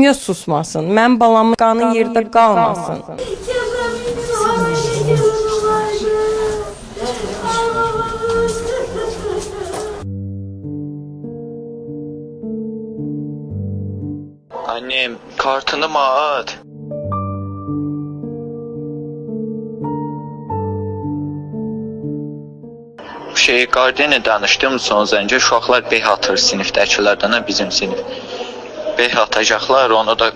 dünya susmasın. Mən balamın qanı yerdə qalmasın. Annem, kartını at. Qardenə danışdım son zəncə, uşaqlar beh atır sinifdəkilərdən, bizim sinif. Beh atacaqlar, onu da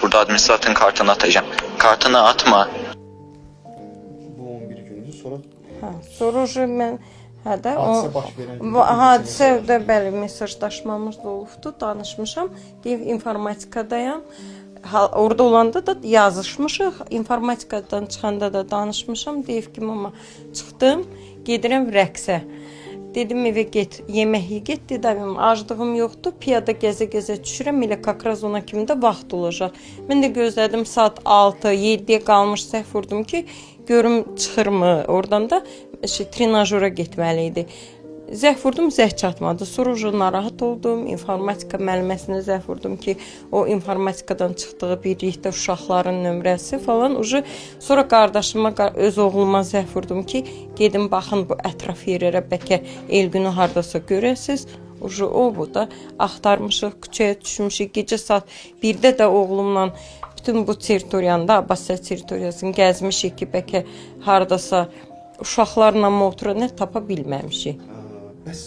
burada administratın kartını atacağım. Kartını atma. Bu 11 gündür sonra Sonra mən hadisə baş verən hadisədə bəli mesajlaşmamız da olubdu, danışmışam. Deyib informatikadayam. Orada olanda da yazışmışıq. İnformatikadan çıxanda da danışmışam. Deyib ki, mama çıxdım, gedirəm rəqsə. Dedim evə get, yemək ye get. Dedim aclığım yoxdur. Piyada gəzə-gəzə düşürəm. Elə kakraz ona kimi də vaxt olacaq. Mən də gözlədim saat 6-7-yə qalmış səhv vurdum ki, görüm çıxırmı. Oradan da trenajora getməli idi. Zəh vurdum, zəh çatmadı. Sonra narahat oldum. İnformatika müəlliməsinə zəh vurdum ki, o informatikadan çıxdığı birlikdə uşaqların nömrəsi falan. Sonra qardaşıma, öz oğluma zəh vurdum ki, gedin baxın bu ətraf yerlərə, bəlkə Elgünü hardasa görəsiz. O bu da axtarmışıq, küçəyə düşmüşük. Gecə saat 1-də də oğlumla bütün bu teritoriyanı da, Abbasiya teritoriyasını gəzmişik ki, bəlkə hardasa uşaqlarla motora nə tapa bilməmişik. Bəs